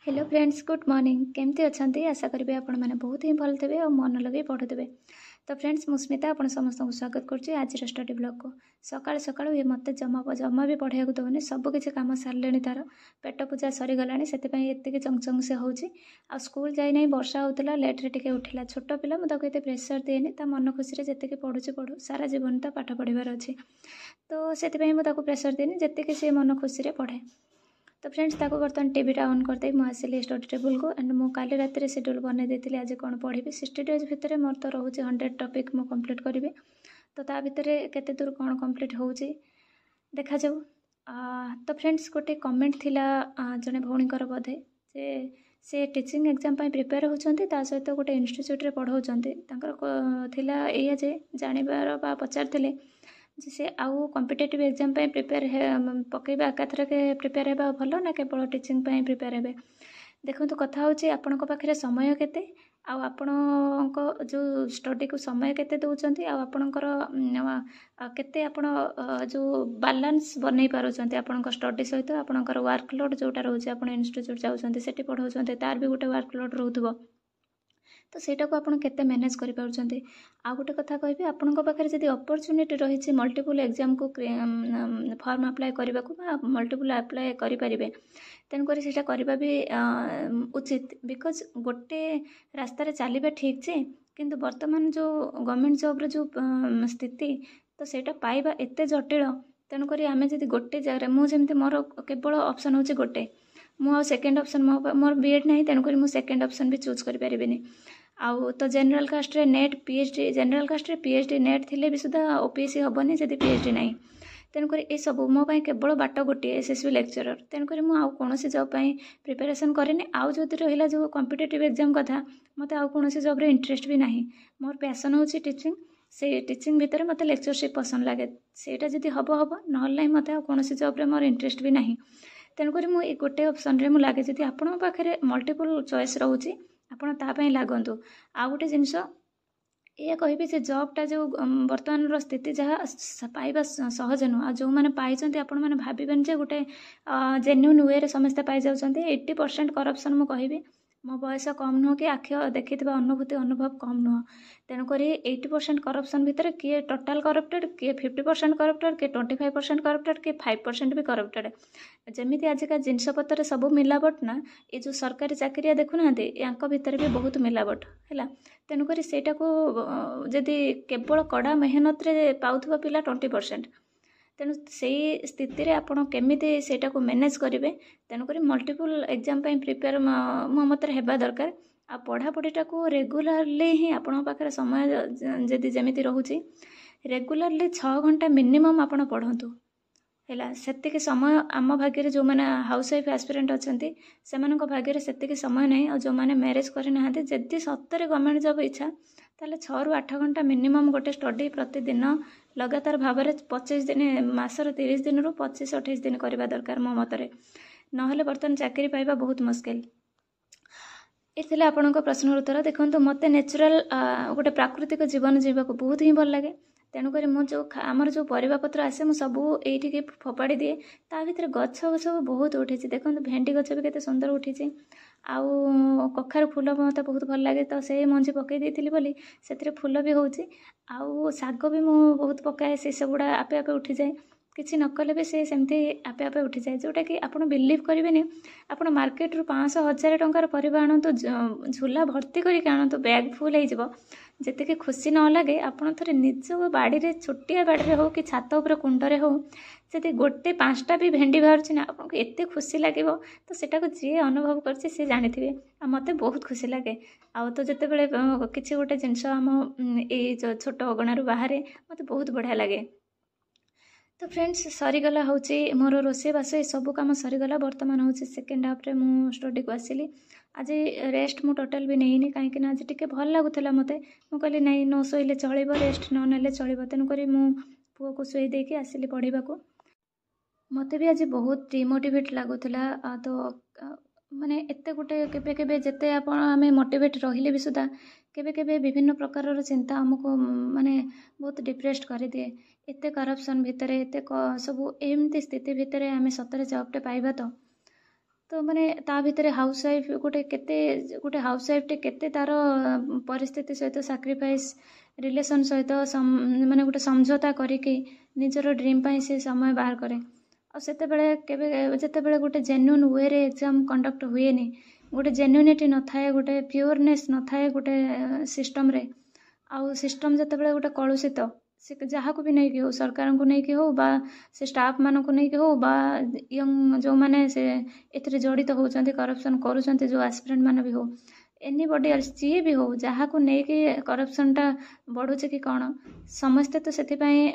Hello friends, good morning. केमती अच्छा? आशा करी आपण मैंने बहुत ही भल थे और मन लगे पढ़ुवे। तो फ्रेंड्स, मु स्मिता आपण समस्त स्वागत करुँच आज स्टडी ब्लॉग को। सकाल सकाल ये मत जमा भी पढ़ाई दौनी, सबकि कम सारे तार पेट पूजा सरीगला से ये चंगचंग से हो स्कूल जाए वर्षा होता लेट्रे टे उठिला। छोट पिला मुझे प्रेसर दिए मन खुशी जी पढ़ुची पढ़ू सारा जीवन तो पाठ पढ़ार अच्छे, तो से मुझे प्रेसर दिए जी सी मन खुशी पढ़े। तो फ्रेंड्स, बर्तमान टीवीटा ऑन करदे मुझे स्टडी टेबुल को एंड मु काली रात शेड्यूल बन देती आज कौन पढ़ी 60 डेज भितर मोर तो रोचे 100 टॉपिक मु कंप्लीट करी। तो ता भितर केते दूर कौन कंप्लीट हो देखा जाऊ। तो फ्रेंड्स, गोटे कमेंट थिला जने भौणीकर बोधे जे से टीचिंग एग्जाम प्रिपेयर होती सहित गोटे इंस्टीट्यूट पढ़ाऊँ थिला या जे जानिबार बा पचार से आउ कॉम्पिटिटिव एग्जाम प्रिपेयर पकेबा एकाथर के प्रिपेयर होगा भल ना केवल टीचिंग प्रिपेयर हे। देखो कथा होची आपण पाखे समय केते आपण जो स्टडी को समय केते दउचंती आपणकर केते आपण जो बैलेंस बनै पारुचंती आपण स्टडी सहित आपणकर वर्कलोड जोटा रोचे आपण इंस्टीट्यूट जाउचंती सेठी पढ़ाउचंती तार भी गोटे वर्कलोड रहउथबो। तो सेटा को आपण केते मैनेज करि पारुचंती। आ गोटे कथा कहबी आपण पाखे जदि अपॉर्चुनिटी रही मल्टीपल एग्जाम को फॉर्म अप्लाई करने को मल्टीपल अप्लाई करें तेणुक से करवा भी उचित। बिकज गोटे रास्तार चलवा ठीक जे किंतु वर्तमान जो गवर्नमेंट जॉब रो जो स्थिति तो सेटा पाइबा एते जटिल। तेणुक आम जब गोटे जगह मुझे मोर केवल ऑप्शन होचे गोटे मु सेकेंड ऑप्शन मोर बीएड नहीं तेणुक मुझे सेकेंड ऑप्शन भी चूज कर पारिबिनी। आउ तो जनरल कास्ट रे नेट पीएचडी जनरल कास्ट रे पीएचडी नेट थिले भी सुधा ओपीएससी हेनी जदि पीएचडी नहीं। तेणुक ये सब मो केवल बाट गोटे एसएससी लेक्चरर। तेणुक मुझे कौन जॉब प्रिपेरेसन करेनि। आउ जो रहा जो कॉम्पिटिटिव एग्जाम कथा मत आउ कौन जॉब रे इंटरेस्ट भी नहीं। मोर पैशन होची टीचिंग, से टीचिंग भितर मत लेक्चरशिप पसंद लगे सेटा जदि हम हम ना मत कौन जॉब रे मोर इंटरेस्ट भी नहीं। तेणुक मुझे गोटे ऑप्शन रे लगे जदि आपण पाखे मल्टीपल चॉइस रोचे आपण तापाई लागंतु। आ गोटे जिनस ये कहबी जे जॉबटा जो वर्तमान स्थिति जहाँ पाइबा सहज नुह जो मैंने पाई आपण मैंने भावें जे गोटे जेन्युइन वे रे समस्ते पाई जाउछंती। 80% करप्शन मु कहबी मो बयस कम नुह कि आखि देखी अनुभूति अनुभव कम नुह। तेणुक 80% करप्शन भितर किए टोटाल करप्टेड किए 50% करप्टेड किए 25% करप्टेड किए 5% भी करप्टेड। जमीती आजिका जिनपतर सब मिलावट ना ये जो सरकारी चाकरिया देखुना या भितर भी बहुत मिलावट है। तेणुक सेटा को जदि केवल कड़ा मेहनत रे पाउथबा पिला 20%। तेणु से स्थिति रे आपण केमिति सेटा को मैनेज करेंगे। तेणुक मल्टीपल एग्जाम प्रिपेयर मो मत हेबा दरकार। आ पढ़ापढ़ीटा को रेगुलारली ही आपण पाखे समय जदि जमीती रोचे रेगुलारली 6 घंटा मिनिमम आपण पढ़ंतु है। से समय आम भाग्य जो मैंने हाउस वाइफ एस्पिरेंट अच्छा से भाग्य से समय नहीं। और जो मैंने मैरिज करना जदि सत्तर गवर्नमेंट जॉब इच्छा ताले 6 ରୁ 8 घंटा मिनिमम गोटे स्टडी प्रतिदिन लगातार भाव में 25 दिन मासर 30 दिन रू 25-28 दिन करवा दरकार मो मतरे। नहले बर्तमान चाकरी पाइबा बहुत मुश्किल। ये आपण प्रश्न उत्तर। देखो मत नेचुरल गोटे प्राकृतिक जीवन जीवाक बहुत ही भल लगे। तेणुक जो आमर जो परिबा पत्र आसे मु सबू ये फोपाड़ी दिए ता भीतर गछ सब बहुत उठी। देखो भेंडी गछ भी केते सुंदर उठी। आउ कखार फूल मत बहुत भल लगे तो से मंजी पकई देती बोली से फूल भी होची। आउ शाग भी मु बहुत पकाए से सबुड़ा आपे आपे उठी जाए किसी नकले भी से सेमती आपे आपे उठी जाए। जोटा कि आप बिलीव करेंगे आप मार्केट रू 500-1000 टंकार परिबा आणतु झूला भर्ती करके आणतु बैग फुल हो जी खुशी न लगे आपड़ थे निज बाड़ी रे छोटिया बाड़ी हो कि छात उपर कुंडरे हो जदि गोटे 5टा भी भेंडी बाहर आपको एत खुशी लगे। तो सेटा को जी अनुभव कर जानी मत बहुत खुशी लगे। आउ तो जिते बड़े किसी गोटे जिनस आम ये छोट अगणार बाहर मत बहुत बढ़िया लगे। तो फ्रेंड्स, सरीगला हूँ मोर रोसे बास ये सब कम सरीगला। बर्तमान हूँ सेकेंड हाफ्रे मु स्टडी को आसिली। आज रेस्ट मु टोटाल भी नहीं कहीं आज टी भल लगुला मत मुझे नहीं न शोले चलो रेस्ट न नेले चलो। तेणुक मु पुओ को शुई देकी आसिली पढ़ा को। मत भी आज बहुत डिमोटिवेट लगुला। तो माने एते गोटे केबे केबे जेते आपण आमे मोटिवेट रहिले भी सुधा केबे केबे विभिन्न प्रकार चिंता हमको माने बहुत डिप्रेस्ड कर दिए। एते करप्शन भितर एते सब एमती स्थिति भितर आमे सतरे जॉबटे पाइबा तो माने ता भितर हाउस वाइफ गोटे हाउस वाइफ टे केते तार परिस्थिति सहित सैक्रिफाइस रिलेशन सहित माने गोटे समझौता करिकी निजर ड्रीम पाई से समय बाहर करे और सेतेबेले केबे जेतेबेले गोटे जेन्युइन वे रे एग्जाम कंडक्ट हुएनी गोटे जेन्युइनिटी न थाए गोटे प्योरनेस न थाए गोटे सिस्टम रे आउ सिस्टम जेतेबेले गोटे कलुषित से जहाँ को भी नहीं कि हो सरकार को नहीं कि हो बा से स्टाफ मान को नहीं कि हो बा यंग जो माने से एथिरे जड़ित होउचंती करप्शन करूचंती जो एस्पिरेंट मान भी हो एनीबडी एल्स जी भी हो जहाँ को नहीं कि करप्शन टा बढ़ुचे कि कौन समस्ते तो सेथिपाई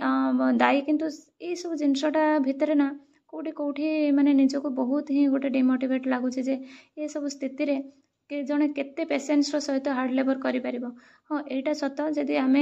दायी किंतु ये सब जिनसटा भितर ना कोठी कोठी माने निजको बहुत ही गोटे डिमोटिवेट लागुचे जे ये सब स्थिति रे कि जड़े केते पेशेंस सहित हार्ड लेबर करें हाँ यहाँ सत जदि आम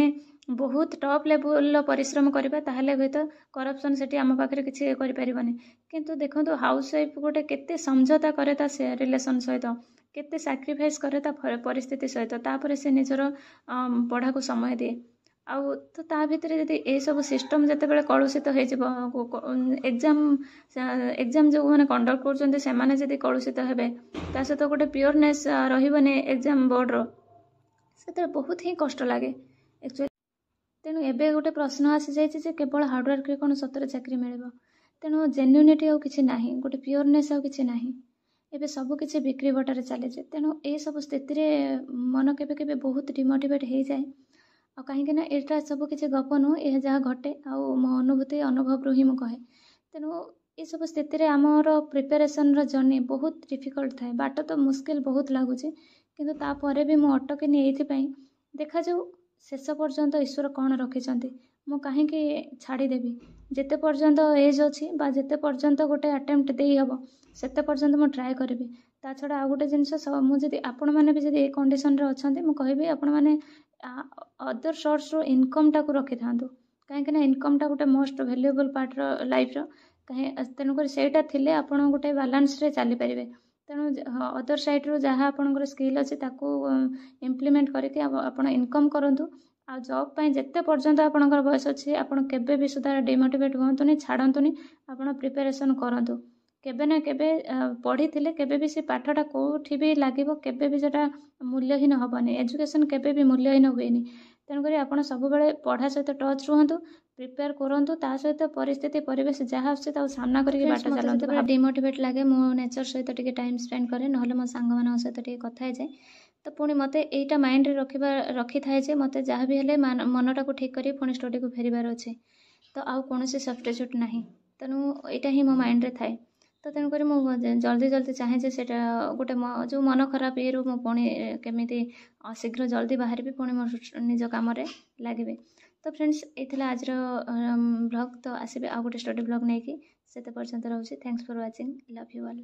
बहुत टॉप लेवल परिश्रम करवा ताहले हुए तो करप्शन से आम पाखे किसी करें किंतु देखो हाउस वाइफ गोटे केते समझौता करे से रिलेशन सहित केते सैक्रिफाइस करे परिस्थिति सहित तापर से निजर पढ़ा को समय दिए आउ तो ता भितर जदि ए सब सिस्टम जितेबाला कलुषित हो एग्जाम जो मैंने कंडक्ट कर कलुषित हेबे ता सहित गोटे प्योरनेस रही एग्जाम बोर्ड से बहुत ही कष्ट लगे एक्चुअली तेणु एबे गोटे प्रश्न आसी जाइए केवल हार्डवर्क रे कौन सतरे चाकरी मिल तेणु जेन्युइनिटी आउ किछि नाही गोटे प्योरनेस आउ किछि नाही एबे सब किछि बिक्री बटारे चले तेणु ए सब स्थिति रे मन केबे केबे बहुत डिमोटिवेट हो जाए आ कहीं ना यहाँ सब किसी गप नुह यह जहाँ घटे आउ मो अनुभूति अनुभव रू ही मुझे कहे तेणु ये सब स्थिति आमर प्रिपेरेसन जर्नी बहुत डिफिकल्ट थाए बाट तो मुस्किल बहुत लगुच किंतु तापर भी मुझे अटकिनी ये देखा जाऊ शेष पर्यंत ईश्वर कौन रखिंट मु कहीं छाड़देवी जिते पर्यंत एज अच्छी जिते पर्यंत गोटे अटेम्प्ट दे हम सेते पर्यंत मुझे ट्राए करी ता छड़ा आ गोटे जिनस मुझे आपण मैंने भी जब कंडीशन अच्छा मुझे कहबी आपण मैंने अदर सोर्स रो इनकम टाक रखि था कहीं इनकम टा गोटे मोस्ट वैल्यूएबल पार्ट रो लाइफ रो कहीं तेणुक सेटा थिले आपण गोटे बैलेंस रे चली पारे तेणु अदर साइड रो जहाँ आपंकर स्किल अच्छे इम्प्लीमेंट करके आपण इनकम करूँ आ जॉब पाई जिते पर्यंत आपंकर बयस अच्छे आपण केबे भी सुधा डिमोटिवेट होतुनी छाड़तुनी आपण प्रिपेरेसन करूँ केबे ना केबे पढ़ी थिले केबे भी से पाठटा कोठी भी लागिबो केबे भी सेटा मूल्यहीन हेनी एजुकेशन केबे भी मूल्यहीन हुएनी तेणुक आप सब पढ़ा सहित टच रुहतु प्रिपेयर करूँ ता सहित परिस्थिति परिवेश जहाँ आसे सामना करके बाट चलते डिमोटिवेट लगे मो नेचर सहित टिके टाइम स्पेंड करे नहले मो सांग मान सहित टिके कथा जाए तो पुणी मत यहीटा माइंड रखी थाए जे मत जहाँ भी हेले मनटा को ठीक कर पुणी स्टडी को फेरबार अच्छे तो आउ कौन सब्स्टिट्यूट ना तेणु यहाँ ही मो माइंड रे थाए तो तेणुक जल्दी जल्दी चाहे जे गोटे जो मन खराब ये मु पुणी केमी शीघ्र जल्दी बाहर भी पुणी मो निज कम लगे तो फ्रेंड्स ये आज ब्लॉग तो आसबे आ गोटे स्टडी ब्लॉग नहीं कि से पर्यंत रोचे thanks for watching love you all.